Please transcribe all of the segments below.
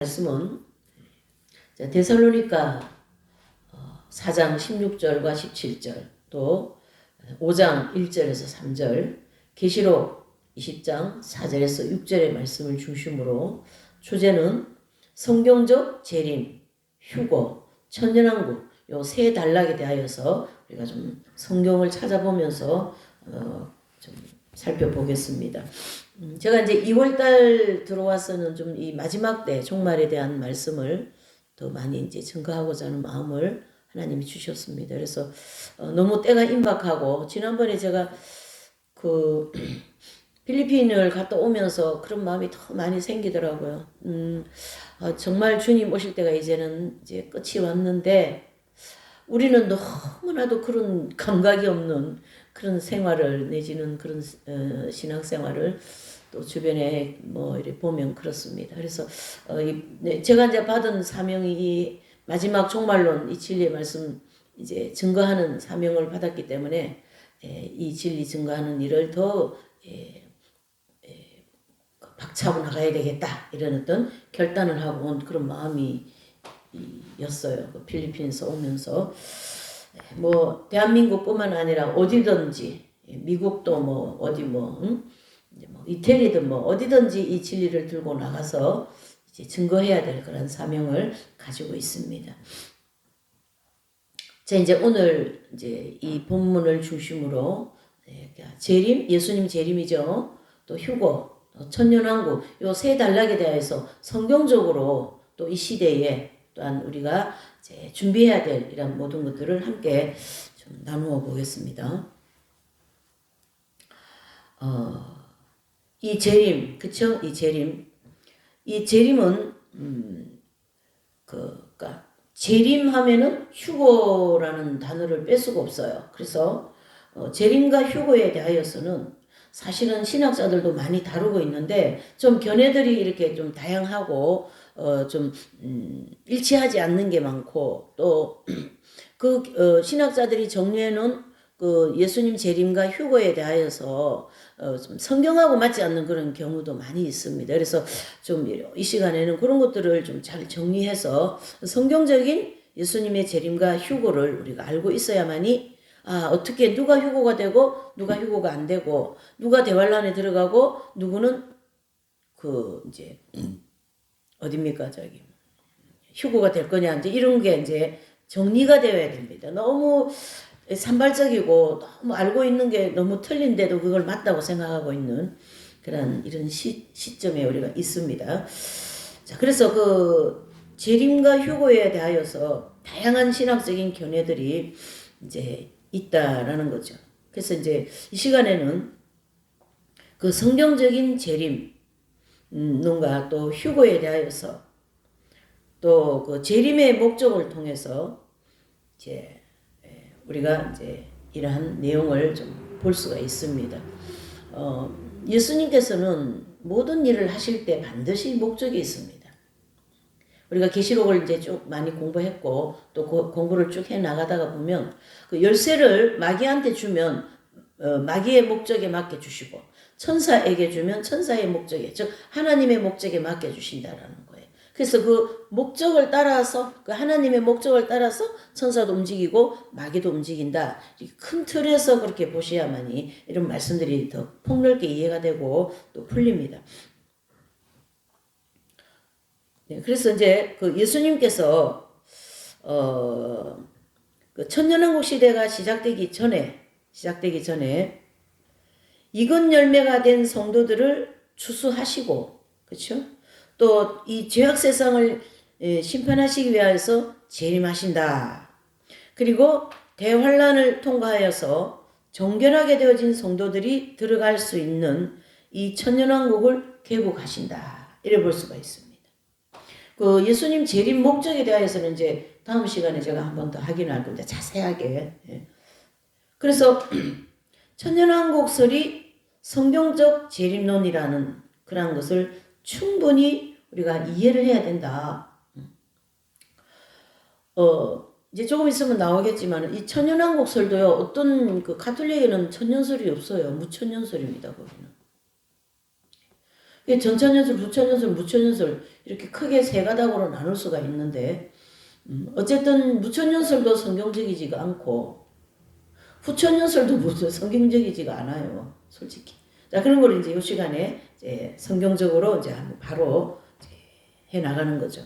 말씀은 데살로니가 4장 16절과 17절, 또 5장 1절에서 3절, 계시록 20장 4절에서 6절의 말씀을 중심으로 주제는 성경적 재림, 휴거, 천년왕국 요 세 단락에 대하여서 우리가 좀 성경을 찾아보면서 좀 살펴보겠습니다. 제가 이제 2월달 들어와서는 좀 이 마지막 때 종말에 대한 말씀을 더 많이 이제 증거하고자 하는 마음을 하나님이 주셨습니다. 그래서 너무 때가 임박하고, 지난번에 제가 그 필리핀을 갔다 오면서 그런 마음이 더 많이 생기더라고요. 정말 주님 오실 때가 이제는 이제 끝이 왔는데, 우리는 너무나도 그런 감각이 없는 그런 생활을, 내지는 그런 신앙생활을 또 주변에 뭐 이렇게 보면 그렇습니다. 그래서 제가 이제 받은 사명이 이 마지막 종말론, 이 진리의 말씀 이제 증거하는 사명을 받았기 때문에 이 진리 증거하는 일을 더 박차고 나가야 되겠다, 이런 어떤 결단을 하고 온 그런 마음이 였어요. 그 필리핀에서 오면서 뭐 대한민국뿐만 아니라 어디든지, 미국도 뭐 어디 뭐 이태리든 뭐 어디든지 이 진리를 들고 나가서 이제 증거해야 될 그런 사명을 가지고 있습니다. 자, 이제 오늘 이제 이 본문을 중심으로 재림, 예수님 재림이죠. 또 휴거, 천년왕국 요 세 단락에 대해서 성경적으로 또 이 시대에 또한 우리가 이제 준비해야 될 이런 모든 것들을 함께 좀 나누어 보겠습니다. 이 재림, 그쵸? 이 재림은 그러니까 재림하면은 휴거라는 단어를 뺄 수가 없어요. 그래서 재림과 휴거에 대하여서는 사실은 신학자들도 많이 다루고 있는데, 좀 견해들이 이렇게 좀 다양하고 좀 일치하지 않는 게 많고, 또 그 신학자들이 정리해 놓은 그 예수님 재림과 휴거에 대하여서 좀 성경하고 맞지 않는 그런 경우도 많이 있습니다. 그래서 좀 이 시간에는 그런 것들을 좀 잘 정리해서 성경적인 예수님의 재림과 휴거를 우리가 알고 있어야만이, 어떻게 누가 휴거가 되고 누가 휴거가 안 되고, 누가 대환란에 들어가고 누구는 그 이제 어딥니까, 저기 휴거가 될 거냐, 이제 이런 게 이제 정리가 되어야 됩니다. 너무 산발적이고 너무 알고 있는 게 너무 틀린데도 그걸 맞다고 생각하고 있는 그런 이런 시점에 우리가 있습니다. 자, 그래서 그 재림과 휴거에 대하여서 다양한 신학적인 견해들이 이제 있다라는 거죠. 그래서 이제 이 시간에는 그 성경적인 재림, 뭔가 또 휴거에 대하여서, 또 그 재림의 목적을 통해서 이제 우리가 이제 이러한 내용을 좀 볼 수가 있습니다. 예수님께서는 모든 일을 하실 때 반드시 목적이 있습니다. 우리가 계시록을 이제 쭉 많이 공부했고, 또 그 공부를 쭉 해 나가다가 보면 그 열쇠를 마귀한테 주면 마귀의 목적에 맡겨 주시고, 천사에게 주면 천사의 목적에, 즉 하나님의 목적에 맡겨 주신다라는 거예요. 그래서 그 목적을 따라서, 그 하나님의 목적을 따라서 천사도 움직이고 마귀도 움직인다. 큰 틀에서 그렇게 보셔야만이 이런 말씀들이 더 폭넓게 이해가 되고 또 풀립니다. 네, 그래서 이제 그 예수님께서 그 천년왕국 시대가 시작되기 전에 익은 열매가 된 성도들을 추수하시고, 그렇죠? 또 이 죄악 세상을 심판하시기 위하여서 재림하신다. 그리고 대환란을 통과하여서 정결하게 되어진 성도들이 들어갈 수 있는 이 천년왕국을 개국하신다. 이래 볼 수가 있습니다. 그 예수님 재림 목적에 대하여서는 이제 다음 시간에 제가 한 번 더 확인할 겁니다. 자세하게. 그래서 천년왕국설이 성경적 재림론이라는 그런 것을 충분히 우리가 이해를 해야 된다. 이제 조금 있으면 나오겠지만 이 천년왕국설도요, 어떤 그 가톨릭에는 천년설이 없어요. 무천년설입니다, 거기는. 이게 전천연설, 부천연설, 무천연설 이렇게 크게 세 가닥으로 나눌 수가 있는데 어쨌든 무천연설도 성경적이지가 않고 후천연설도 무슨 성경적이지가 않아요, 솔직히. 자, 그런 걸 이제 이 시간에 이제 성경적으로 이제 바로 이제 해 나가는 거죠.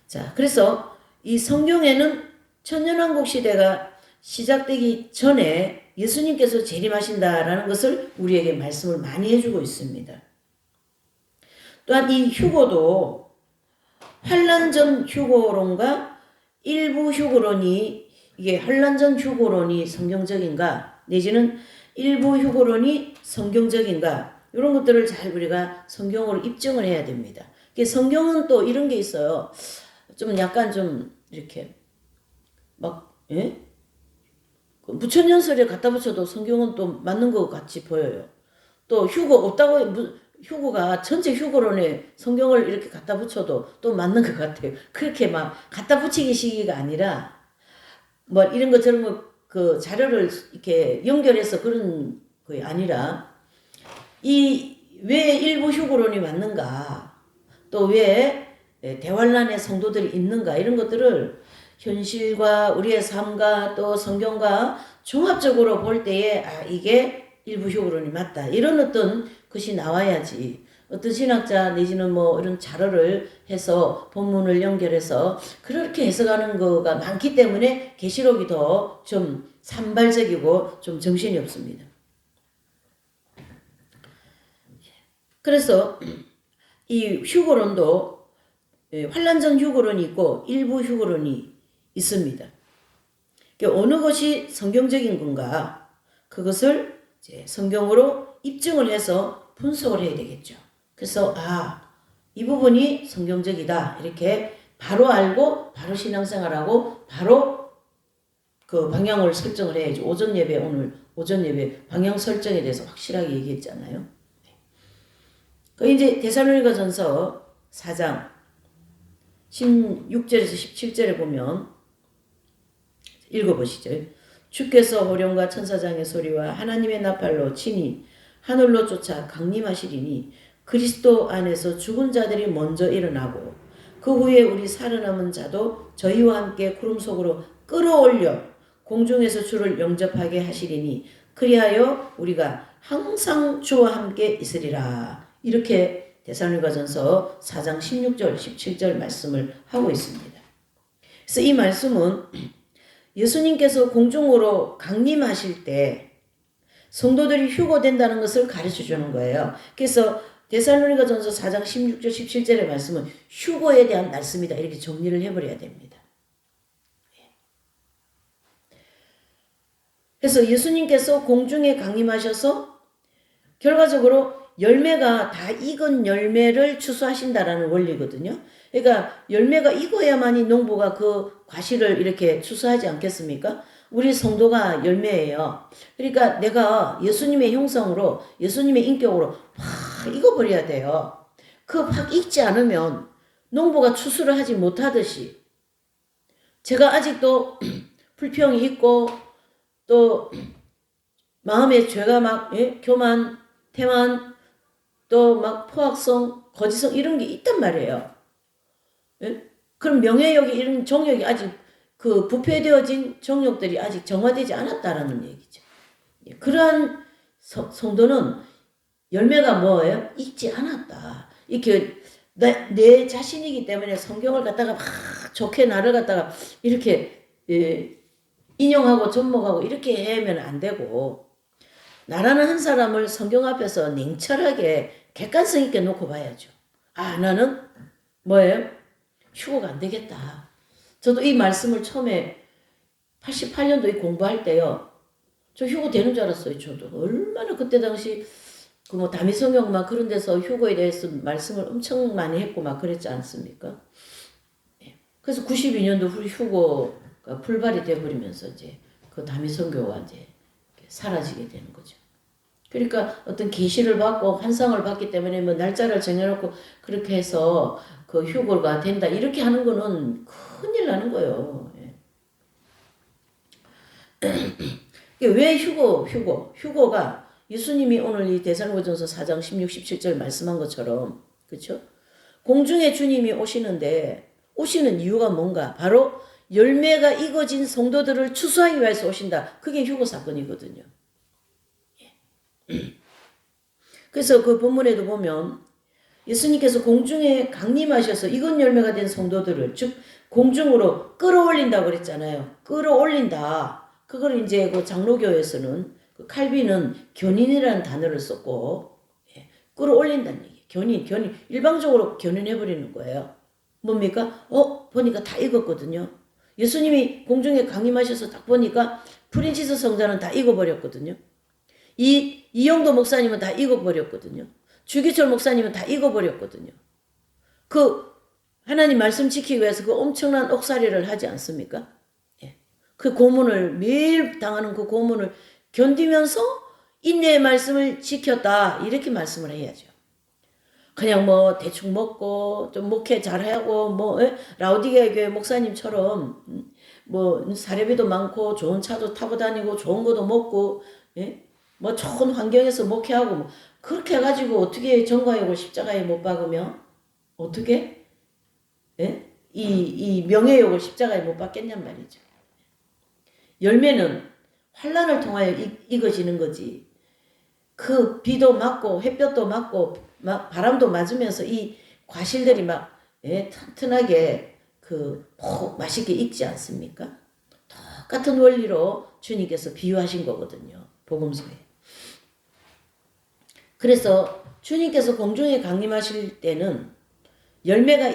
자, 그래서 이 성경에는 천년왕국 시대가 시작되기 전에 예수님께서 재림하신다라는 것을 우리에게 말씀을 많이 해주고 있습니다. 또한 이 휴거도 환란 전 휴거론과 일부 휴거론이 이게 환란 전 휴거론이 성경적인가 내지는 일부 휴거론이 성경적인가 이런 것들을 잘 우리가 성경으로 입증을 해야 됩니다. 성경은 또 이런 게 있어요. 좀 약간 좀 이렇게 막 예? 무천년설에 갖다 붙여도 성경은 또 맞는 것 같이 보여요. 또 휴거 없다고 휴거가 전체 휴거론에 성경을 이렇게 갖다 붙여도 또 맞는 것 같아요. 그렇게 막 갖다 붙이기 시기가 아니라 뭐 이런 것처럼 그 자료를 이렇게 연결해서 그런 게 아니라 이 왜 일부 휴거론이 맞는가 또 왜 대환란의 성도들이 있는가 이런 것들을 현실과 우리의 삶과 또 성경과 종합적으로 볼 때에 아 이게 일부 휴거론이 맞다 이런 어떤 것이 나와야지 어떤 신학자 내지는 뭐 이런 자료를 해서 본문을 연결해서 그렇게 해석하는 거가 많기 때문에 계시록이 더 좀 산발적이고 좀 정신이 없습니다. 그래서 이 휴거론도 환란 전 휴거론이 있고 일부 휴거론이 있습니다. 어느 것이 성경적인 건가 그것을 이제 성경으로 입증을 해서 분석을 해야 되겠죠. 그래서 이 부분이 성경적이다 이렇게 바로 알고 바로 신앙생활하고 바로 그 방향을 설정을 해야죠. 오전 예배 오늘 오전 예배 방향 설정에 대해서 확실하게 얘기했잖아요. 그 이제 데살로니가전서 4장 16절에서 17절에 보면 읽어보시죠. 주께서 호령과 천사장의 소리와 하나님의 나팔로 친히 하늘로 쫓아 강림하시리니 그리스도 안에서 죽은 자들이 먼저 일어나고 그 후에 우리 살아남은 자도 저희와 함께 구름 속으로 끌어올려 공중에서 주를 영접하게 하시리니 그리하여 우리가 항상 주와 함께 있으리라. 이렇게 데살로니가전서 4장 16절 17절 말씀을 하고 있습니다. 그래서 이 말씀은 예수님께서 공중으로 강림하실 때 성도들이 휴거된다는 것을 가르쳐 주는 거예요. 그래서 데살로니가전서 4장 16절 17절의 말씀은 휴거에 대한 말씀이다. 이렇게 정리를 해버려야 됩니다. 그래서 예수님께서 공중에 강림하셔서 결과적으로 열매가 다 익은 열매를 추수하신다라는 원리거든요. 그러니까 열매가 익어야만이 농부가 그 과실을 이렇게 추수하지 않겠습니까? 우리 성도가 열매예요. 그러니까 내가 예수님의 형성으로 예수님의 인격으로 확 익어버려야 돼요. 그 확 익지 않으면 농부가 추수를 하지 못하듯이 제가 아직도 불평이 있고 또 마음에 죄가 막 교만, 태만 또 막 포악성, 거짓성 이런 게 있단 말이에요. 예? 그럼 명예욕이 이런 정욕이 아직 그 부패되어진 정욕들이 아직 정화되지 않았다라는 얘기죠. 예. 그러한 성도는 열매가 뭐예요? 익지 않았다. 이렇게 내 자신이기 때문에 성경을 갖다가 막 좋게 나를 갖다가 이렇게 인용하고 접목하고 이렇게 하면 안 되고 나라는 한 사람을 성경 앞에서 냉철하게 객관성 있게 놓고 봐야죠. 나는 뭐예요? 휴거가 안 되겠다. 저도 이 말씀을 처음에 88년도에 공부할 때요. 저 휴거 되는 줄 알았어요. 저도. 얼마나 그때 당시 그 뭐 다미성경 막 그런 데서 휴거에 대해서 말씀을 엄청 많이 했고 막 그랬지 않습니까? 그래서 92년도 휴거가 불발이 돼버리면서 이제 그 다미성교가 이제 사라지게 되는 거죠. 그러니까 어떤 계시를 받고 환상을 받기 때문에 뭐 날짜를 정해놓고 그렇게 해서 그 휴거가 된다 이렇게 하는 거는 큰일 나는 거예요. 왜 휴거가 예수님이 오늘 이 데살로니가전서 4장 16, 17절 말씀한 것처럼 그렇죠? 공중에 주님이 오시는데 오시는 이유가 뭔가? 바로 열매가 익어진 성도들을 추수하기 위해서 오신다. 그게 휴거 사건이거든요. 그래서 그 본문에도 보면 예수님께서 공중에 강림하셔서 익은 열매가 된 성도들을 즉 공중으로 끌어올린다고 그랬잖아요. 끌어올린다. 그걸 이제 그 장로교에서는 그 칼빈은 견인이라는 단어를 썼고 끌어올린다는 얘기. 견인 일방적으로 견인해버리는 거예요. 뭡니까? 보니까 다 익었거든요. 예수님이 공중에 강림하셔서 딱 보니까 프린시스 성자는 다 익어버렸거든요. 이영도 목사님은 다 익어버렸거든요. 주기철 목사님은 다 익어버렸거든요. 그 하나님 말씀 지키기 위해서 그 엄청난 옥살이를 하지 않습니까? 그 고문을 매일 당하는 그 고문을 견디면서 인내의 말씀을 지켰다 이렇게 말씀을 해야죠. 그냥 뭐 대충 먹고 좀 목회 잘하고 뭐 라우디게아 교회 목사님처럼 뭐 사례비도 많고 좋은 차도 타고 다니고 좋은 것도 먹고 뭐 좋은 환경에서 목회하고 뭐 그렇게 해가지고 어떻게 전과욕을 십자가에 못 박으며 어떻게 이 명예욕을 십자가에 못 박겠냔 말이죠. 열매는 환란을 통하여 익어지는 거지. 그 비도 맞고 햇볕도 맞고 바람도 맞으면서 이 과실들이 막 튼튼하게 맛있게 익지 않습니까? 똑같은 원리로 주님께서 비유하신 거거든요. 복음서에. 그래서 주님께서 공중에 강림하실 때는 열매가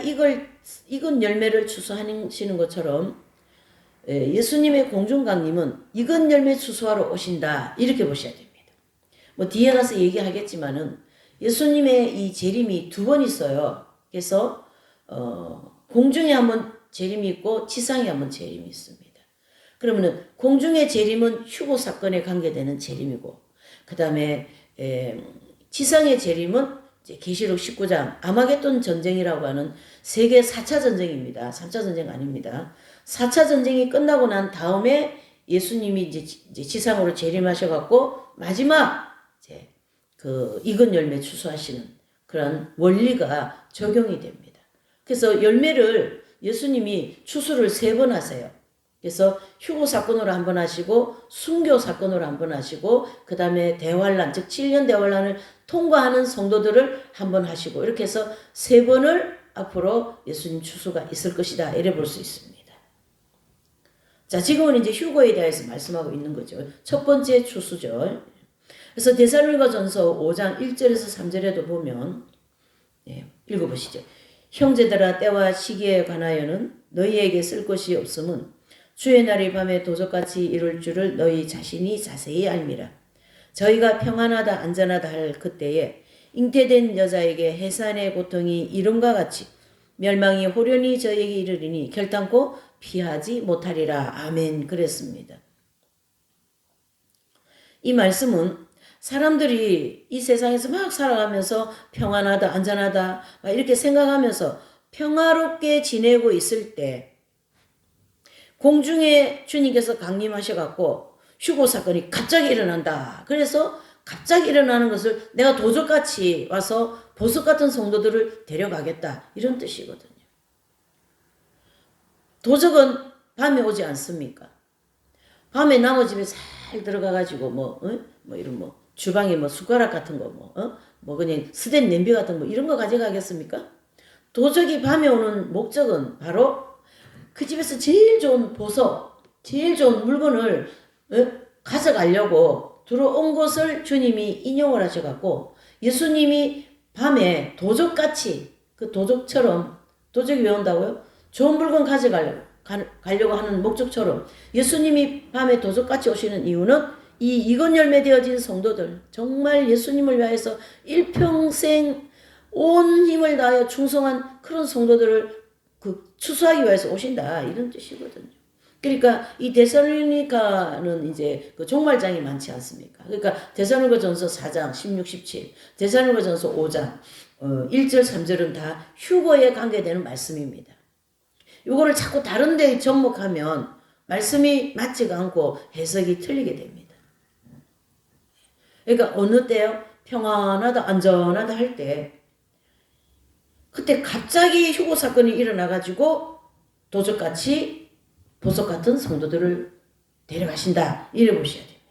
익은 열매를 추수하시는 것처럼 예수님의 공중 강림은 익은 열매 추수하러 오신다. 이렇게 보셔야 됩니다. 뭐 뒤에 가서 얘기하겠지만은 예수님의 이 재림이 두 번 있어요. 그래서 공중에 한번 재림이 있고 지상에 한번 재림이 있습니다. 그러면은 공중의 재림은 휴고 사건에 관계되는 재림이고 그 다음에 지상의 재림은 이제 계시록 19장 아마겟돈 전쟁이라고 하는 세계 4차 전쟁입니다. 3차 전쟁 아닙니다. 4차 전쟁이 끝나고 난 다음에 예수님이 이제 지상으로 재림하셔갖고 마지막 이제 그 익은 열매 추수하시는 그런 원리가 적용이 됩니다. 그래서 열매를 예수님이 추수를 3번 하세요. 그래서 휴고 사건으로 한 번 하시고 순교 사건으로 한 번 하시고 그 다음에 대환란 즉 7년 대환란을 통과하는 성도들을 한 번 하시고 이렇게 해서 3번을 앞으로 예수님 추수가 있을 것이다 이래 볼 수 있습니다. 자 지금은 이제 휴고에 대해서 말씀하고 있는 거죠. 첫 번째 추수절. 그래서 데살로니가전서 5장 1절에서 3절에도 보면 읽어보시죠. 형제들아 때와 시기에 관하여는 너희에게 쓸 것이 없음은 주의 날이 밤에 도적같이 이룰 줄을 너희 자신이 자세히 알미라. 저희가 평안하다 안전하다 할 그때에 잉태된 여자에게 해산의 고통이 이름과 같이 멸망이 호련히 저에게 이르리니 결단코 피하지 못하리라. 아멘. 그랬습니다. 이 말씀은 사람들이 이 세상에서 막 살아가면서 평안하다 안전하다 막 이렇게 생각하면서 평화롭게 지내고 있을 때 공중에 주님께서 강림하셔갖고 휴고 사건이 갑자기 일어난다. 그래서 갑자기 일어나는 것을 내가 도적같이 와서 보석 같은 성도들을 데려가겠다. 이런 뜻이거든요. 도적은 밤에 오지 않습니까? 밤에 남의 집에 잘 들어가가지고 이런 주방에 숟가락 같은 거 그냥 스댄 냄비 같은 거 이런 거 가져가겠습니까? 도적이 밤에 오는 목적은 바로 그 집에서 제일 좋은 보석, 제일 좋은 물건을 가져가려고 들어온 것을 주님이 인용을 하셔갖고 예수님이 밤에 도적같이 그 도적처럼 도적이 왜 온다고요? 좋은 물건 가려고 하는 목적처럼 예수님이 밤에 도적같이 오시는 이유는 이 익은 열매 되어진 성도들 정말 예수님을 위하여서 일평생 온 힘을 다하여 충성한 그런 성도들을 추수하기 위해서 오신다 이런 뜻이거든요. 그러니까 이 데살로니가는 이제 그 종말장이 많지 않습니까? 그러니까 데살로니가전서 4장 16, 17, 데살로니가전서 5장 1절 3절은 다 휴거에 관계되는 말씀입니다. 이거를 자꾸 다른 데에 접목하면 말씀이 맞지가 않고 해석이 틀리게 됩니다. 그러니까 어느 때요? 평안하다, 안전하다 할 때, 그때 갑자기 휴고 사건이 일어나가지고 도적같이 보석 같은 성도들을 데려가신다. 이래 보셔야 됩니다.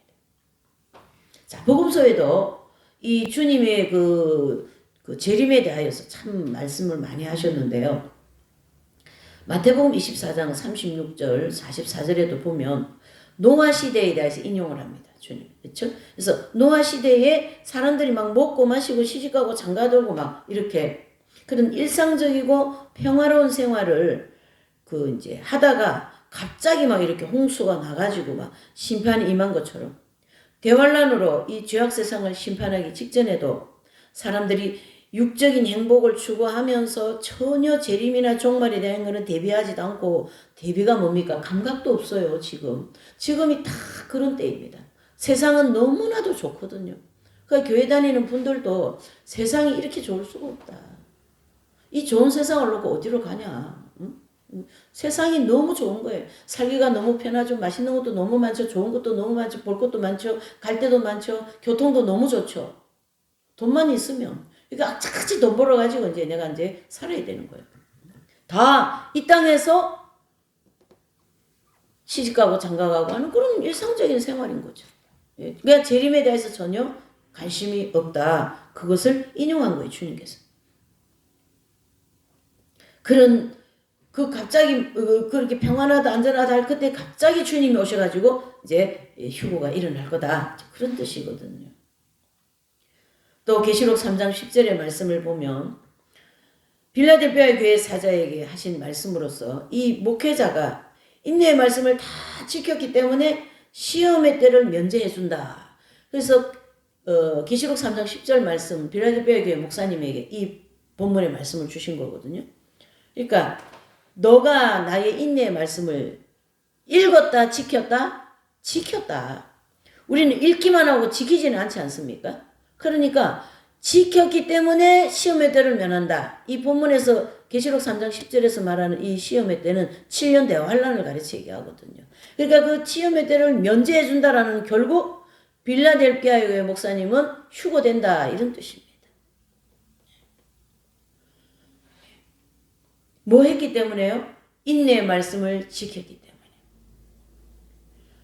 자, 복음서에도 이 주님의 그 재림에 대하여서 참 말씀을 많이 하셨는데요. 마태복음 24장 36절, 44절에도 보면 노아 시대에 대해서 인용을 합니다. 주님. 그렇죠? 그래서 노아 시대에 사람들이 막 먹고 마시고 시집가고 장가들고 막 이렇게 그런 일상적이고 평화로운 생활을 그 이제 하다가 갑자기 막 이렇게 홍수가 나가지고 막 심판이 임한 것처럼 대환란으로 이 죄악 세상을 심판하기 직전에도 사람들이 육적인 행복을 추구하면서 전혀 재림이나 종말에 대한 것은 대비하지도 않고, 대비가 뭡니까? 감각도 없어요, 지금. 지금이 다 그런 때입니다. 세상은 너무나도 좋거든요. 그러니까 교회 다니는 분들도 세상이 이렇게 좋을 수가 없다. 이 좋은 세상을 놓고 어디로 가냐? 응? 세상이 너무 좋은 거예요. 살기가 너무 편하죠. 맛있는 것도 너무 많죠. 좋은 것도 너무 많죠. 볼 것도 많죠. 갈 데도 많죠. 교통도 너무 좋죠. 돈만 있으면. 그러니까 악착같이 돈 벌어가지고 이제 내가 이제 살아야 되는 거예요. 다 이 땅에서 시집가고 장가가고 하는 그런 일상적인 생활인 거죠. 그러니까 재림에 대해서 전혀 관심이 없다. 그것을 인용한 거예요, 주님께서. 그런 그 갑자기 그렇게 평안하다 안전하다 할 그때 갑자기 주님이 오셔가지고 이제 휴고가 일어날 거다. 그런 뜻이거든요. 또 계시록 3장 10절의 말씀을 보면 빌라델피아 교회 사자에게 하신 말씀으로서 이 목회자가 인내의 말씀을 다 지켰기 때문에 시험의 때를 면제해 준다. 그래서 계시록 3장 10절 말씀 빌라델피아 교회 목사님에게 이 본문의 말씀을 주신 거거든요. 그러니까 너가 나의 인내의 말씀을 읽었다, 지켰다, 지켰다. 우리는 읽기만 하고 지키지는 않지 않습니까? 그러니까 지켰기 때문에 시험의 때를 면한다. 이 본문에서 계시록 3장 10절에서 말하는 이 시험의 때는 7년 대환란을 가르쳐 얘기하거든요. 그러니까 그 시험의 때를 면제해 준다라는 결국 빌라델피아의 목사님은 휴고된다 이런 뜻입니다. 뭐 했기 때문에요? 인내의 말씀을 지켰기 때문에.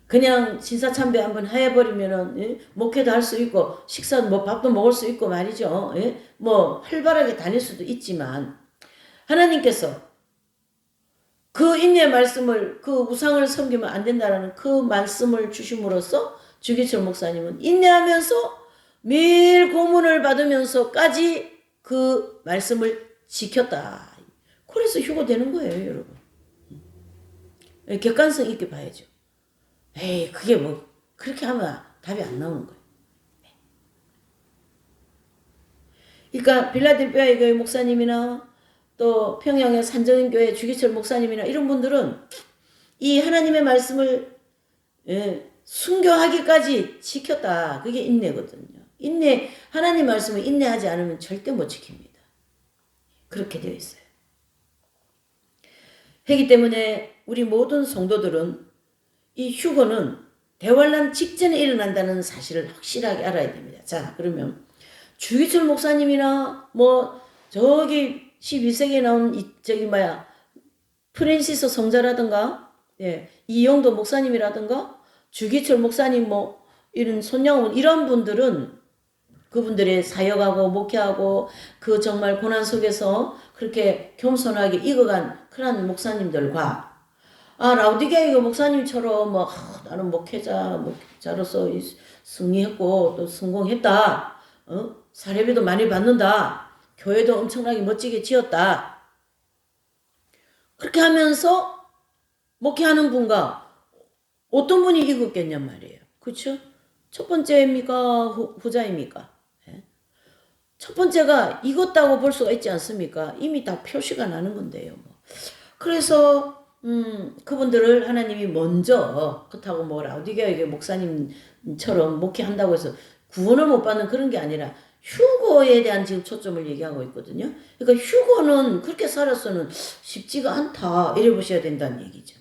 그냥 신사참배 한번 해버리면은 목회도 할 수 있고 식사 뭐 밥도 먹을 수 있고 말이죠. 뭐 활발하게 다닐 수도 있지만 하나님께서 그 인내의 말씀을 그 우상을 섬기면 안 된다라는 그 말씀을 주심으로써 주기철 목사님은 인내하면서 매일 고문을 받으면서까지 그 말씀을 지켰다. 그래서 휴고되는 거예요, 여러분. 객관성 있게 봐야죠. 에이, 그게 뭐 그렇게 하면 답이 안 나오는 거예요. 그러니까 빌라델피아의 교회 목사님이나 또 평양의 산정인교회 주기철 목사님이나 이런 분들은 이 하나님의 말씀을 순교하기까지 지켰다. 그게 인내거든요. 인내, 하나님 말씀을 인내하지 않으면 절대 못 지킵니다. 그렇게 되어 있어요. 그렇기 때문에 우리 모든 성도들은 이 휴거는 대환란 직전에 일어난다는 사실을 확실하게 알아야 됩니다. 자, 그러면 주기철 목사님이나 뭐 저기 12세기에 나온 프랜시스 성자라든가 이영도 목사님이라든가 주기철 목사님 뭐 이런 손양원 이런 분들은 그분들의 사역하고 목회하고 그 정말 고난 속에서 그렇게 겸손하게 익어간 그런 목사님들과 라우디게아 목사님처럼 뭐 나는 목회자로서 승리했고 또 성공했다. 사례비도 많이 받는다. 교회도 엄청나게 멋지게 지었다. 그렇게 하면서 목회하는 분과 어떤 분이 익었겠냔 말이에요. 그렇죠? 첫 번째입니까? 후자입니까? 첫 번째가 익었다고 볼 수가 있지 않습니까? 이미 다 표시가 나는 건데요. 그래서 그분들을 하나님이 먼저 그렇다고 뭐 라우디게아 목사님처럼 목회한다고 해서 구원을 못 받는 그런 게 아니라 휴거에 대한 지금 초점을 얘기하고 있거든요. 그러니까 휴거는 그렇게 살아서는 쉽지가 않다. 이래 보셔야 된다는 얘기죠.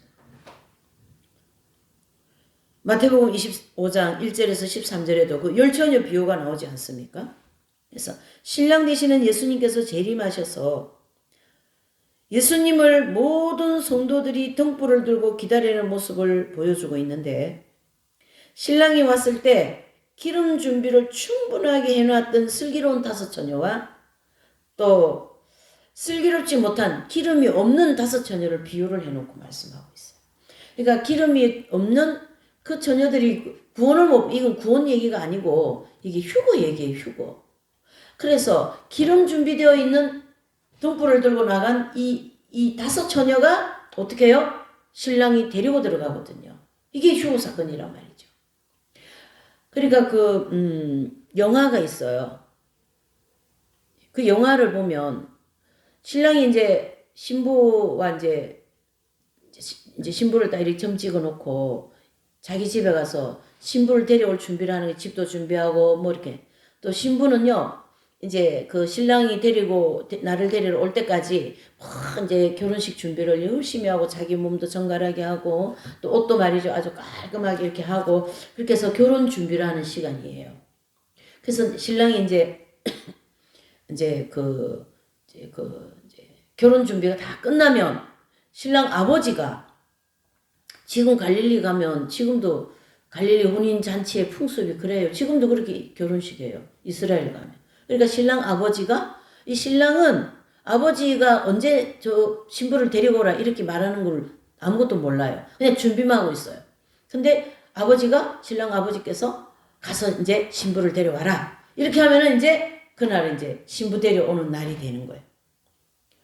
마태복음 25장 1절에서 13절에도 그 열처녀 비유가 나오지 않습니까? 그래서 신랑 되시는 예수님께서 재림하셔서 예수님을 모든 성도들이 등불을 들고 기다리는 모습을 보여주고 있는데, 신랑이 왔을 때 기름 준비를 충분하게 해놨던 슬기로운 다섯 처녀와 또 슬기롭지 못한 기름이 없는 다섯 처녀를 비유를 해놓고 말씀하고 있어요. 그러니까 기름이 없는 그 처녀들이 구원을 못, 이건 구원 얘기가 아니고 이게 휴거 얘기예요, 휴거. 그래서 기름 준비되어 있는 등불을 들고 나간 이 다섯 처녀가 어떻게 해요? 신랑이 데리고 들어가거든요. 이게 휴거 사건이란 말이죠. 그러니까 영화가 있어요. 그 영화를 보면 신랑이 이제 신부와 이제 신부를 딱 이렇게 점 찍어 놓고 자기 집에 가서 신부를 데려올 준비를 하는 게 집도 준비하고 뭐 이렇게, 또 신부는요 이제 그 신랑이 나를 데리러 올 때까지 막 이제 결혼식 준비를 열심히 하고 자기 몸도 정갈하게 하고 또 옷도 말이죠 아주 깔끔하게 이렇게 하고, 그렇게 해서 결혼 준비를 하는 시간이에요. 그래서 신랑이 이제 결혼 준비가 다 끝나면 신랑 아버지가, 지금 갈릴리 가면 지금도 갈릴리 혼인 잔치의 풍습이 그래요. 지금도 그렇게 결혼식이에요. 이스라엘 가면. 그러니까 신랑 아버지가, 이 신랑은 아버지가 언제 저 신부를 데리고 오라 이렇게 말하는 걸 아무것도 몰라요. 그냥 준비만 하고 있어요. 근데 신랑 아버지께서 가서 이제 신부를 데려와라 이렇게 하면은 이제 그날 이제 신부 데려오는 날이 되는 거예요.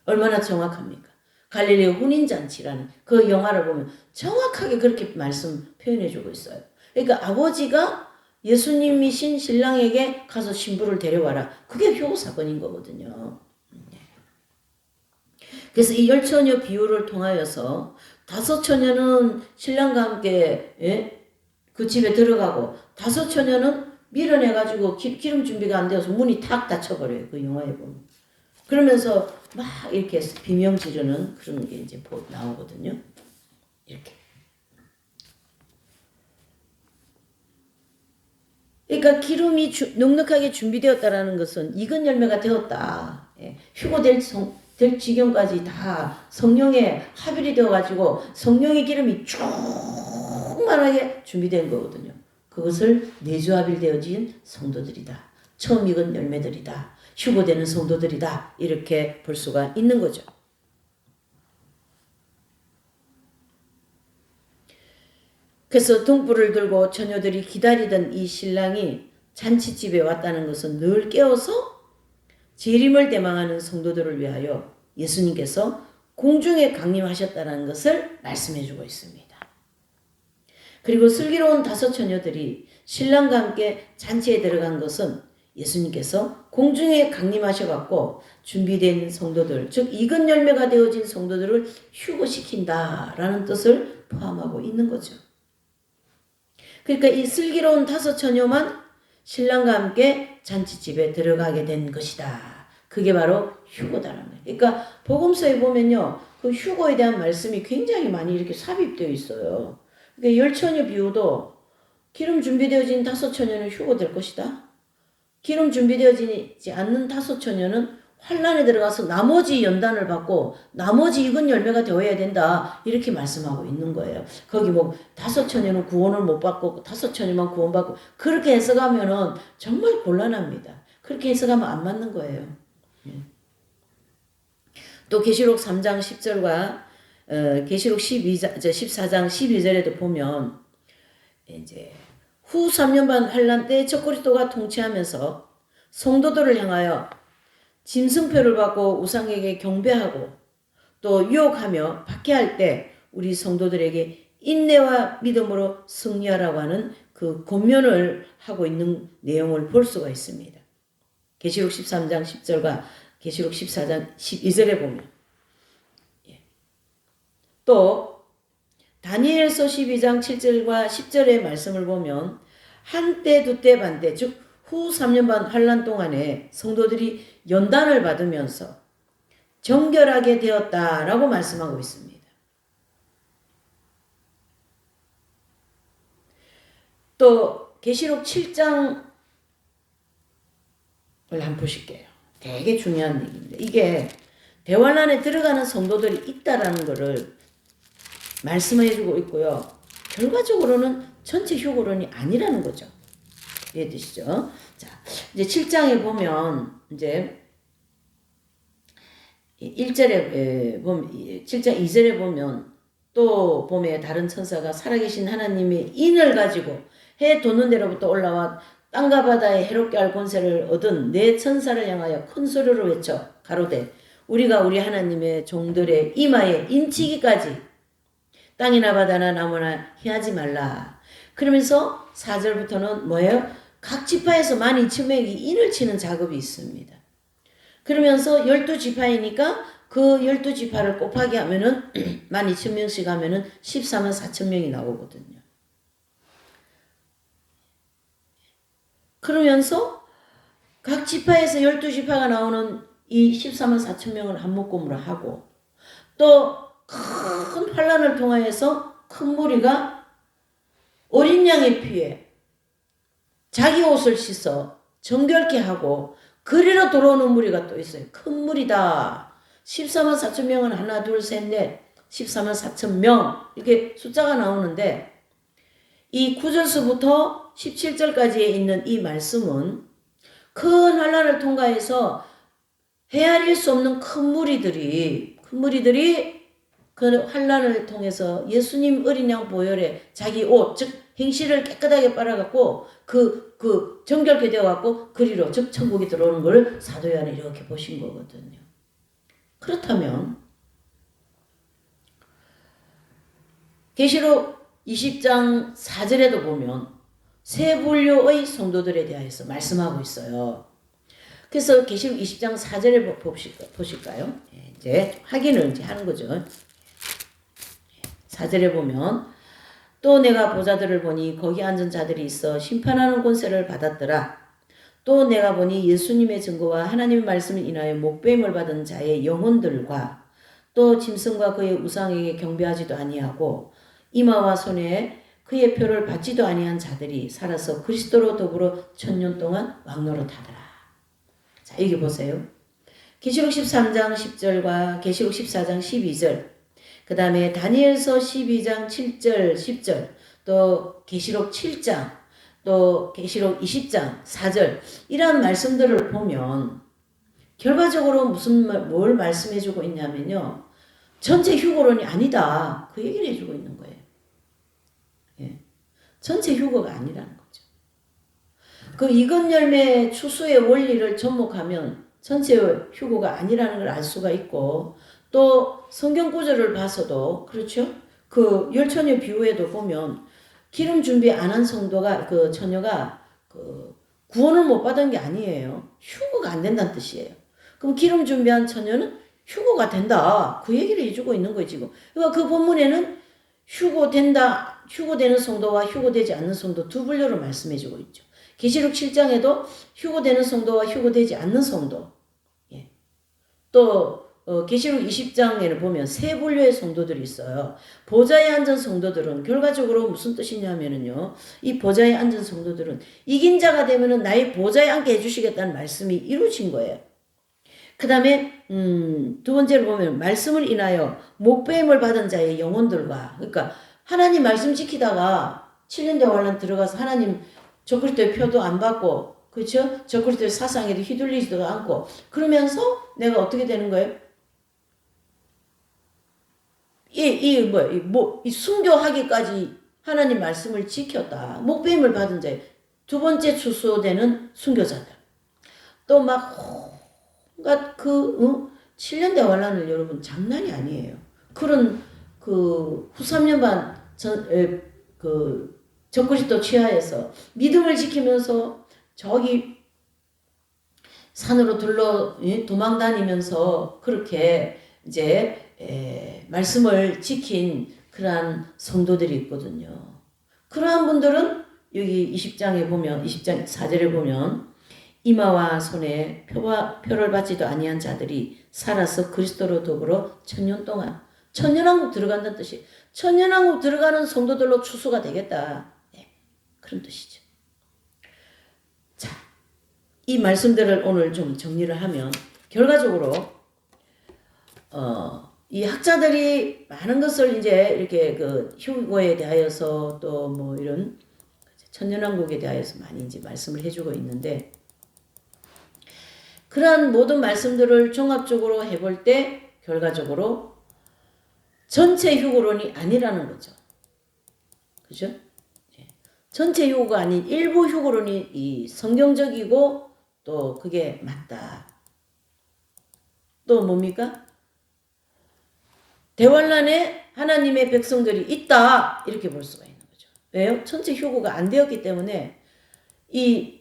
얼마나 정확합니까? 갈릴리 혼인잔치라는 그 영화를 보면 정확하게 그렇게 말씀 표현해주고 있어요. 그러니까 아버지가 예수님이신 신랑에게 가서 신부를 데려와라. 그게 효고 사건인 거거든요. 그래서 이 열처녀 비유를 통하여서 다섯 처녀는 신랑과 함께 그 집에 들어가고 다섯 처녀는 밀어내가지고 기름 준비가 안 되어서 문이 탁 닫혀버려요. 그 영화에 보면. 그러면서 막 이렇게 비명 지르는 그런 게 이제 나오거든요. 이렇게. 그러니까 기름이 넉넉하게 준비되었다라는 것은 익은 열매가 되었다. 휴거될 지경까지 다 성령의 합일이 되어가지고 성령의 기름이 충만하게 준비된 거거든요. 그것을 내주합일되어진 성도들이다. 처음 익은 열매들이다. 휴거되는 성도들이다. 이렇게 볼 수가 있는 거죠. 그래서 등불을 들고 처녀들이 기다리던 이 신랑이 잔치집에 왔다는 것은 늘 깨어서 재림을 대망하는 성도들을 위하여 예수님께서 공중에 강림하셨다는 것을 말씀해 주고 있습니다. 그리고 슬기로운 다섯 처녀들이 신랑과 함께 잔치에 들어간 것은 예수님께서 공중에 강림하셔갖고 준비된 성도들, 즉 익은 열매가 되어진 성도들을 휴거시킨다라는 뜻을 포함하고 있는 거죠. 그러니까 이 슬기로운 다섯 처녀만 신랑과 함께 잔치집에 들어가게 된 것이다. 그게 바로 휴거다라는 거예요. 그러니까 복음서에 보면요, 그 휴거에 대한 말씀이 굉장히 많이 이렇게 삽입되어 있어요. 그러니까 열처녀 비유도 기름 준비되어진 다섯 처녀는 휴거될 것이다. 기름 준비되어지지 않는 다섯 처녀는 환란에 들어가서 나머지 연단을 받고 나머지 익은 열매가 되어야 된다. 이렇게 말씀하고 있는 거예요. 거기 뭐 다섯 처녀는 구원을 못 받고 다섯 처녀만 구원받고 그렇게 해석하면은 정말 곤란합니다. 그렇게 해석하면 안 맞는 거예요. 또 계시록 3장 10절과 계시록 14장 12절에도 보면 이제 후 3년 반 환란 때 적그리스도가 통치하면서 성도들을 향하여 짐승표를 받고 우상에게 경배하고 또 유혹하며 박해할 때 우리 성도들에게 인내와 믿음으로 승리하라고 하는 그 권면을 하고 있는 내용을 볼 수가 있습니다. 계시록 13장 10절과 계시록 14장 12절에 보면 또 다니엘서 12장 7절과 10절의 말씀을 보면 한때 두때 반때 즉 후 3년 반 환란 동안에 성도들이 연단을 받으면서 정결하게 되었다라고 말씀하고 있습니다. 또 계시록 7장을 한번 보실게요. 되게 중요한 얘기입니다. 이게 대환란에 들어가는 성도들이 있다라는 것을 말씀해주고 있고요. 결과적으로는 전체 휴거론이 아니라는 거죠. 이해되시죠? 자, 이제 7장에 보면 이제 1절에 보면 7장 2절에 보면 또 봄에 다른 천사가 살아계신 하나님의 인을 가지고 해 돋는 데로부터 올라와 땅과 바다에 해롭게 할 권세를 얻은 네 천사를 향하여 큰 소리로 외쳐 가로되 우리가 우리 하나님의 종들의 이마에 인치기까지 땅이나 바다나 나무나 희하지 말라. 그러면서 4절부터는 뭐예요? 각 지파에서 12,000명이 인을 치는 작업이 있습니다. 그러면서 12지파이니까 그 12지파를 곱하기 하면은 12,000명씩 하면은 144,000명이 나오거든요. 그러면서 각 지파에서 12지파가 나오는 이 144,000명을 한묶음으로 하고 또 큰 환란을 통하여서 큰 무리가 어린 양의 피에 자기 옷을 씻어 정결케 하고 그리로 돌아오는 무리가 또 있어요. 큰 무리다. 144,000명은 하나 둘 셋 넷 144,000명 이렇게 숫자가 나오는데 이 9절서부터 17절까지에 있는 이 말씀은 큰 환란을 통과해서 헤아릴 수 없는 큰 무리들이 그 환란을 통해서 예수님 어린 양 보혈에 자기 옷, 즉 행실을 깨끗하게 빨아갖고 그 정결케 되어갖고 그리로 즉 천국에 들어오는 걸 사도 요한이 이렇게 보신 거거든요. 그렇다면 계시록 20장 4절에도 보면 세 분류의 성도들에 대하여서 말씀하고 있어요. 그래서 계시록 20장 4절에 보실까요? 이제 확인을 이제 하는 거죠. 4절에 보면 또 내가 보자들을 보니 거기 앉은 자들이 있어 심판하는 권세를 받았더라. 또 내가 보니 예수님의 증거와 하나님의 말씀을 인하여 목배임을 받은 자의 영혼들과 또 짐승과 그의 우상에게 경배하지도 아니하고 이마와 손에 그의 표를 받지도 아니한 자들이 살아서 그리스도로 더불어 1000년 동안 왕노릇하더라. 자, 여기 보세요. 계시록 13장 10절과 계시록 14장 12절, 그 다음에 다니엘서 12장 7절 10절, 또 계시록 7장, 또 계시록 20장 4절 이러한 말씀들을 보면 결과적으로 뭘 말씀해주고 있냐면요. 전체 휴거론이 아니다. 그 얘기를 해주고 있는 거예요. 예. 전체 휴거가 아니라는 거죠. 그 이건 열매 추수의 원리를 접목하면 전체 휴거가 아니라는 걸 알 수가 있고 또 성경 구절을 봐서도 그렇죠. 그 열처녀 비유에도 보면 기름 준비 안 한 성도가 그 처녀가 그 구원을 못 받은 게 아니에요. 휴거가 안 된다는 뜻이에요. 그럼 기름 준비한 처녀는 휴거가 된다. 그 얘기를 해주고 있는 거예요 지금. 그러니까 그 본문에는 휴거된다, 휴거되는 성도와 휴거되지 않는 성도 두 분류로 말씀해주고 있죠. 계시록 7장에도 휴거되는 성도와 휴거되지 않는 성도. 예. 또 계시록 20장에는 보면 세 분류의 성도들이 있어요. 보좌에 앉은 성도들은 결과적으로 무슨 뜻이냐면은요. 이 보좌에 앉은 성도들은 이긴 자가 되면은 나의 보좌에 앉게 해주시겠다는 말씀이 이루어진 거예요. 그 다음에 두 번째로 보면 말씀을 인하여 목배임을 받은 자의 영혼들과 그러니까 하나님 말씀 지키다가 7년 대환란 들어가서 하나님 적그리스도의 표도 안 받고 그렇죠? 적그리스도의 사상에도 휘둘리지도 않고 그러면서 내가 어떻게 되는 거예요? 이 순교하기까지 하나님 말씀을 지켰다. 목배임을 받은 자의 두 번째 추수되는 순교자들. 또 막 온갖 7년 대환란을 여러분 장난이 아니에요. 그런 후 3년 반 적그리스도 취하에서 믿음을 지키면서 저기 산으로 도망 다니면서 그렇게 이제 말씀을 지킨 그러한 성도들이 있거든요. 그러한 분들은 여기 20장에 보면 20장 4절에 보면 이마와 손에 표를 받지도 아니한 자들이 살아서 그리스도로 더불어 1000년 동안 천년왕국 들어간다는 뜻이 천년왕국 들어가는 성도들로 추수가 되겠다. 그런 뜻이죠. 자, 이 말씀들을 오늘 좀 정리를 하면 결과적으로 이 학자들이 많은 것을 이제 이렇게 그 휴거에 대하여서 또 뭐 이런 천년왕국에 대하여서 많이 이제 말씀을 해주고 있는데 그러한 모든 말씀들을 종합적으로 해볼 때 결과적으로 전체 휴거론이 아니라는 거죠. 그죠? 전체 휴거가 아닌 일부 휴거론이 이 성경적이고 또 그게 맞다. 또 뭡니까? 대환란에 하나님의 백성들이 있다. 이렇게 볼 수가 있는 거죠. 왜요? 전체 휴거가 안 되었기 때문에 이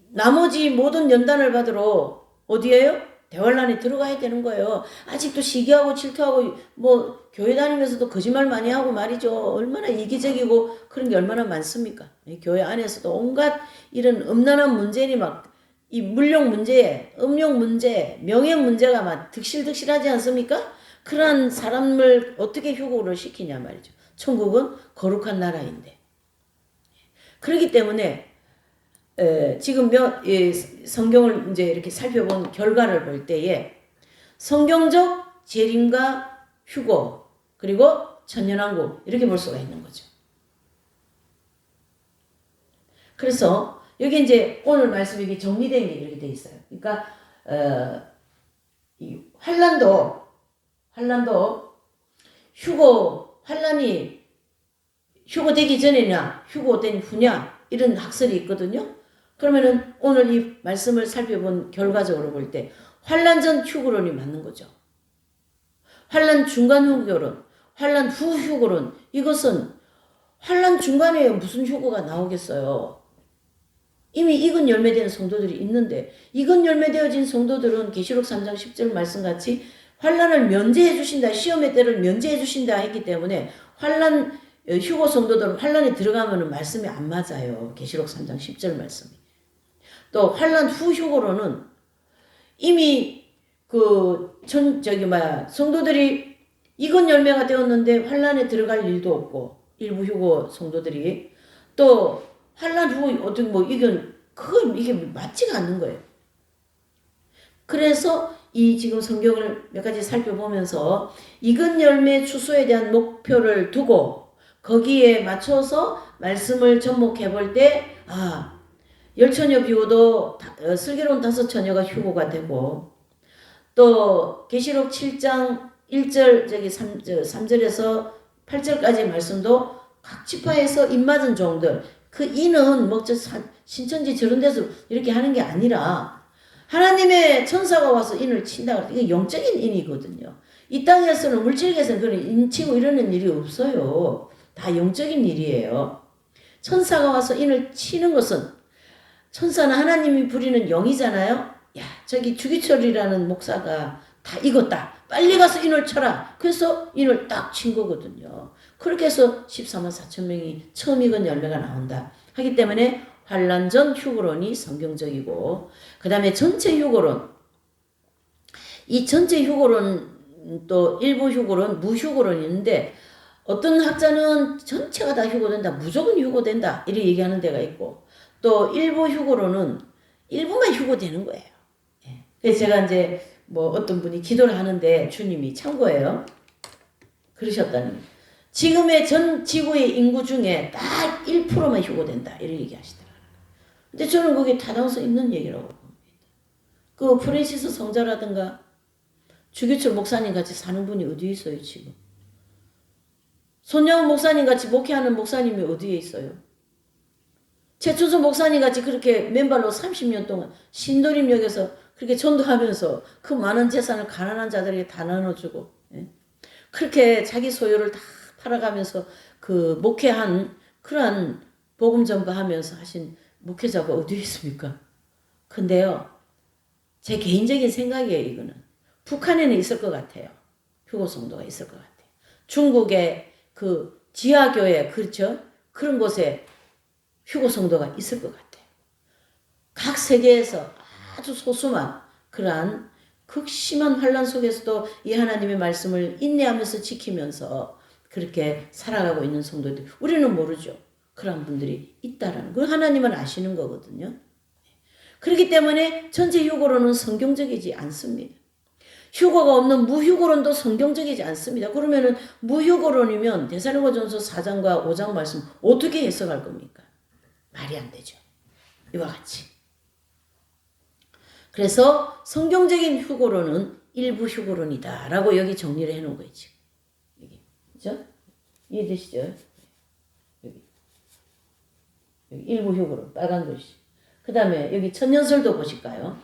나머지 모든 연단을 받으러 어디에요? 대환란에 들어가야 되는 거예요. 아직도 시기하고 질투하고 뭐 교회 다니면서도 거짓말 많이 하고 말이죠. 얼마나 이기적이고 그런 게 얼마나 많습니까? 교회 안에서도 온갖 이런 음란한 문제니 막 이 물욕 문제, 음욕 문제, 명예 문제가 막 득실득실하지 않습니까? 그런 사람을 어떻게 휴거를 시키냐 말이죠. 천국은 거룩한 나라인데. 그렇기 때문에 지금 성경을 이제 이렇게 살펴본 결과를 볼 때에 성경적 재림과 휴거 그리고 천년왕국 이렇게 볼 수가 있는 거죠. 그래서 여기 이제 오늘 말씀이 이게 정리된 게 이렇게 돼 있어요. 그러니까 이 환란도 환란이 휴거되기 전에냐 휴거된 후냐 이런 학설이 있거든요. 그러면은 오늘 이 말씀을 살펴본 결과적으로 볼 때 환란 전 휴거론이 맞는 거죠. 환란 중간 휴거론, 환란 후 휴거론 이것은 환란 중간에 무슨 휴거가 나오겠어요. 이미 익은 열매된 성도들이 있는데 익은 열매되어진 성도들은 계시록 3장 10절 말씀같이 환란을 면제해 주신다. 시험의 때를 면제해 주신다 했기 때문에 환란 휴거 성도들은 환란에 들어가면 말씀이 안 맞아요. 계시록 3장 10절 말씀이. 또 환란 후 휴거로는 이미 성도들이 익은 열매가 되었는데 환란에 들어갈 일도 없고 일부 휴거 성도들이 또 환란 후 어떻게 이게 맞지가 않는 거예요. 그래서 이 지금 성경을 몇 가지 살펴보면서 익은 열매 추수에 대한 목표를 두고 거기에 맞춰서 말씀을 접목해 볼 때 열처녀 비유도 슬기로운 5처녀가 휴거가 되고 또 계시록 7장 1절 3절에서 8절까지 말씀도 각 지파에서 입맞은 종들 그 인은 신천지 저런 데서 이렇게 하는 게 아니라 하나님의 천사가 와서 인을 친다. 이게 영적인 인이거든요. 이 땅에서는 물질계에서는 그런 인치고 이러는 일이 없어요. 다 영적인 일이에요. 천사가 와서 인을 치는 것은 천사는 하나님이 부리는 영이잖아요. 야, 저기 주기철이라는 목사가 다 익었다. 빨리 가서 인을 쳐라. 그래서 인을 딱 친 거거든요. 그렇게 해서 14만 4천 명이 처음 익은 열매가 나온다. 하기 때문에 환란 전 휴거론이 성경적이고 그 다음에 전체 휴거론 이 전체 휴거론 또 일부 휴거론 무휴거론이 있는데 어떤 학자는 전체가 다 휴거된다. 무조건 휴거된다. 이렇게 얘기하는 데가 있고 또 일부 휴거로는 일부만 휴거되는 거예요. 그래서 제가 이제 어떤 분이 기도를 하는데 주님이 참고해요. 그러셨다니. 지금의 전 지구의 인구 중에 딱 1%만 휴거된다. 이렇게 얘기하시더라고요. 근데 저는 그게 타당성 있는 얘기라고 봅니다. 그 프랜시스 성자라든가 주기철 목사님 같이 사는 분이 어디에 있어요, 지금? 손영훈 목사님 같이 목회하는 목사님이 어디에 있어요? 최춘수 목사님 같이 그렇게 맨발로 30년 동안 신도림역에서 그렇게 전도하면서 그 많은 재산을 가난한 자들에게 다 나눠주고 그렇게 자기 소유를 다 팔아가면서 그 목회한 그러한 복음 전파하면서 하신 목회자가 어디에 있습니까? 근데요, 제 개인적인 생각이에요. 이거는 북한에는 있을 것 같아요. 휴거 성도가 있을 것 같아요. 중국의 그 지하교회 그렇죠? 그런 곳에 휴거 성도가 있을 것 같아요. 각 세계에서 아주 소수만 그러한 극심한 환란 속에서도 이 하나님의 말씀을 인내하면서 지키면서 그렇게 살아가고 있는 성도들 우리는 모르죠. 그런 분들이 있다라는 걸 하나님은 아시는 거거든요. 그렇기 때문에 전체 휴고론은 성경적이지 않습니다. 휴거가 없는 무휴거론도 성경적이지 않습니다. 그러면은 무휴거론이면 데살로니가전서 4장과 5장 말씀 어떻게 해석할 겁니까? 말이 안 되죠. 이와 같이. 그래서 성경적인 휴거론은 일부 휴거론이다라고 여기 정리를 해놓은 거예요. 지금. 여기. 그죠? 이해되시죠? 여기 일부 휴거론 빨간 글씨. 그 다음에 여기 천년설도 보실까요?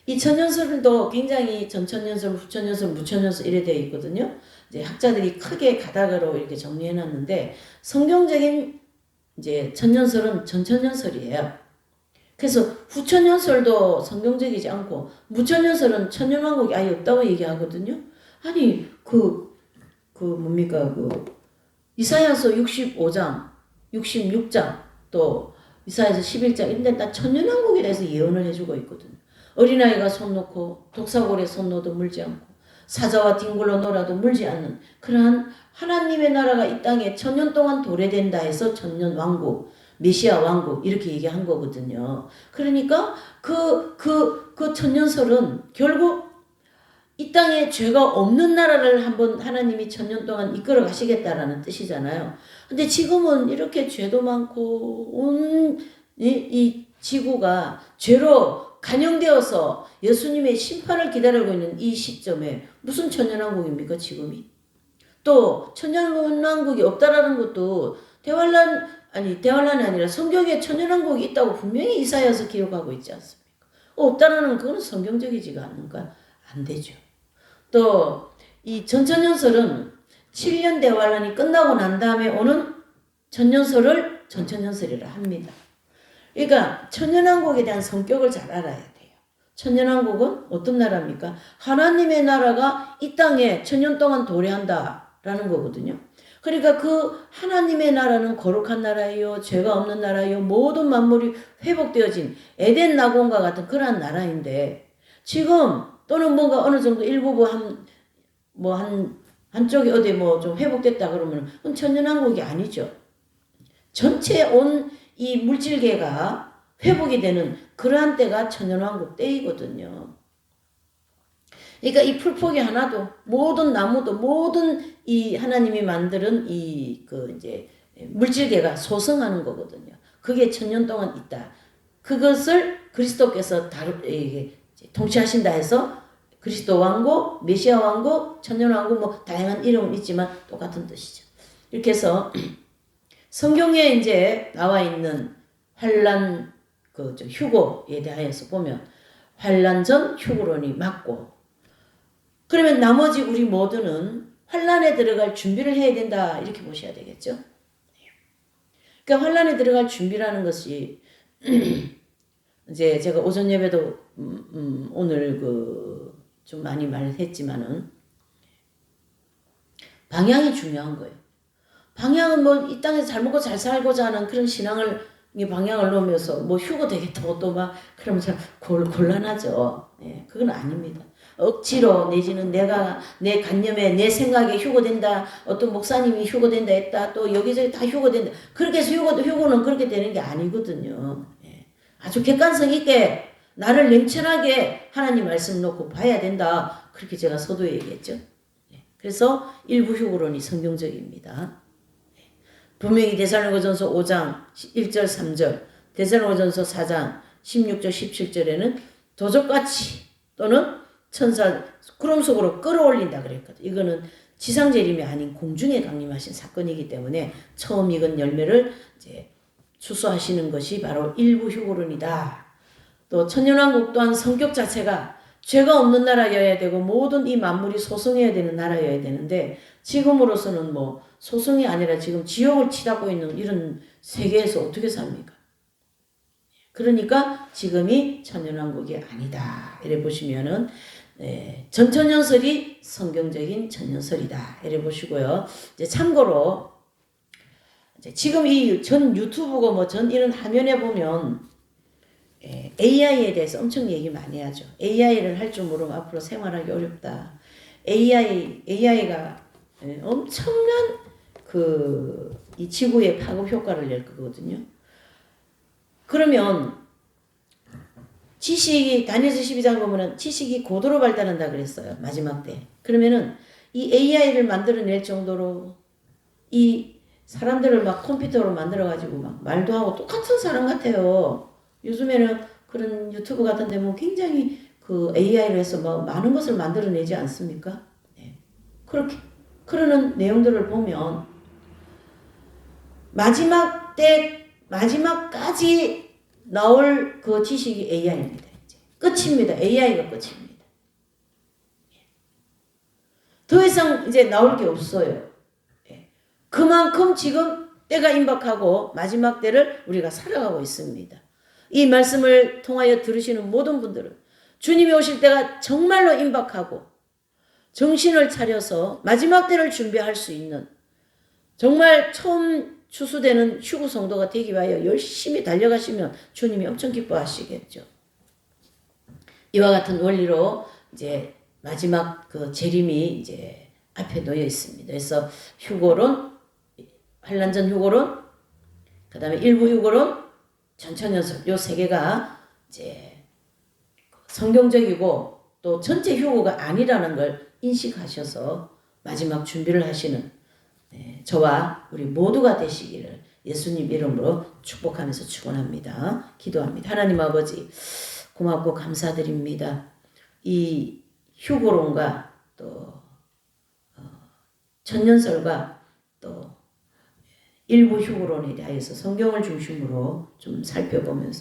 이 천년설도 굉장히 전천년설, 후천년설, 무천년설 이래 되어 있거든요. 이제 학자들이 크게 가닥으로 이렇게 정리해 놨는데 성경적인 이제 천년설은 전천년설이에요. 그래서 후천년설도 성경적이지 않고 무천년설은 천년왕국이 아예 없다고 얘기하거든요. 아니 뭡니까 이사야서 65장, 66장 또 이사야서 11장 이런데 다 천년왕국에 대해서 예언을 해주고 있거든요. 어린아이가 손 놓고 독사골에 손 놓아도 물지 않고 사자와 뒹굴러 놀아도 물지 않는 그러한 하나님의 나라가 이 땅에 천년 동안 도래된다 해서 천년 왕국, 메시아 왕국 이렇게 얘기한 거거든요. 그러니까 그 천년설은 결국 이 땅에 죄가 없는 나라를 한번 하나님이 천년 동안 이끌어 가시겠다라는 뜻이잖아요. 근데 지금은 이렇게 죄도 많고 온 이 지구가 죄로 간영되어서 예수님의 심판을 기다리고 있는 이 시점에 무슨 천년왕국입니까 지금이? 또 천년왕국이 없다라는 것도 대환란이 아니라 성경에 천년왕국이 있다고 분명히 이사야서 기록하고 있지 않습니까? 없다라는 그건 성경적이지가 않는가? 안 되죠. 또 이 전천년설은 7년 대환란이 끝나고 난 다음에 오는 천년설을 전천년설이라 합니다. 그러니까 천년왕국에 대한 성격을 잘 알아야 돼요. 천년왕국은 어떤 나라입니까? 하나님의 나라가 이 땅에 천년 동안 도래한다라는 거거든요. 그러니까 그 하나님의 나라는 거룩한 나라예요. 죄가 없는 나라예요. 모든 만물이 회복되어진 에덴 낙원과 같은 그러한 나라인데 지금 또는 뭔가 어느 정도 일부분 한쪽이 어디 뭐 좀 회복됐다 그러면 그건 천년왕국이 아니죠. 전체 온 이 물질계가 회복이 되는 그러한 때가 천년왕국 때이거든요. 그러니까 이 풀포기 하나도 모든 나무도 모든 이 하나님이 만드는 이제 물질계가 소성하는 거거든요. 그게 천년 동안 있다. 그것을 그리스도께서 통치하신다 해서 그리스도 왕국, 메시아 왕국, 천년 왕국 뭐 다양한 이름은 있지만 똑같은 뜻이죠. 이렇게 해서 성경에 이제 나와 있는 환란 휴고에 대하여서 보면 환란 전 휴고론이 맞고 그러면 나머지 우리 모두는 환란에 들어갈 준비를 해야 된다 이렇게 보셔야 되겠죠. 그러니까 환란에 들어갈 준비라는 것이 이제 제가 오전 예배도 오늘 좀 많이 말했지만은 방향이 중요한 거예요. 방향은 뭐 이 땅에서 잘 먹고 잘 살고자 하는 그런 방향을 놓으면서 뭐 휴고 되겠다고 또 막 그러면 참 곤란하죠. 예, 그건 아닙니다. 억지로 내지는 내가 내 관념에 내 생각에 휴고된다. 어떤 목사님이 휴고된다 했다. 또 여기저기 다 휴고된다. 그렇게 해서 휴고는 그렇게 되는 게 아니거든요. 예, 아주 객관성 있게 나를 냉철하게 하나님 말씀 놓고 봐야 된다. 그렇게 제가 서두에 얘기했죠. 예, 그래서 일부 휴고론이 성경적입니다. 분명히 데살로니가전서 5장 1절 3절 데살로니가전서 4장 16절 17절에는 도적같이 또는 천사 구름 속으로 끌어올린다 그랬거든. 이거는 지상 재림이 아닌 공중에 강림하신 사건이기 때문에 처음 익은 열매를 이제 추수하시는 것이 바로 일부 휴고론이다. 또 천년왕국 또한 성격 자체가 죄가 없는 나라여야 되고 모든 이 만물이 소성해야 되는 나라여야 되는데 지금으로서는 뭐 소성이 아니라 지금 지옥을 치닫고 있는 이런 세계에서 어떻게 삽니까? 그러니까 지금이 천년왕국이 아니다. 이래 보시면은 전천년설이 성경적인 천년설이다. 이래 보시고요. 이제 참고로 이제 지금 이 전 유튜브고 뭐 전 이런 화면에 보면 AI에 대해서 엄청 얘기 많이 하죠. AI를 할 줄 모르면 앞으로 생활하기 어렵다. AI가 엄청난 이 지구의 파급 효과를 낼 거거든요. 그러면 지식이 다니엘서 12장 보면은 지식이 고도로 발달한다 그랬어요. 마지막 때. 그러면은 이 AI를 만들어낼 정도로 이 사람들을 막 컴퓨터로 만들어가지고 막 말도 하고 똑같은 사람 같아요. 요즘에는 그런 유튜브 같은 데 보면 굉장히 그 AI로 해서 뭐 많은 것을 만들어내지 않습니까? 네. 그렇게, 그러는 내용들을 보면 마지막 때, 마지막까지 나올 그 지식이 AI입니다. 이제. 끝입니다. AI가 끝입니다. 더 이상 이제 나올 게 없어요. 그만큼 지금 때가 임박하고 마지막 때를 우리가 살아가고 있습니다. 이 말씀을 통하여 들으시는 모든 분들은 주님이 오실 때가 정말로 임박하고 정신을 차려서 마지막 때를 준비할 수 있는 정말 처음 추수되는 휴구 성도가 되기 위하여 열심히 달려가시면 주님이 엄청 기뻐하시겠죠. 이와 같은 원리로 이제 마지막 그 재림이 이제 앞에 놓여 있습니다. 그래서 휴고론, 환란전 휴고론, 그 다음에 일부 휴고론, 전천연속 요 세 개가 이제 성경적이고 또 전체 휴고가 아니라는 걸 인식하셔서 마지막 준비를 하시는 저와 우리 모두가 되시기를 예수님 이름으로 축복하면서 축원합니다. 기도합니다. 하나님 아버지 고맙고 감사드립니다. 이 휴고론과 또 천년설과 또 일부 휴고론에 대하여서 성경을 중심으로 좀 살펴보면서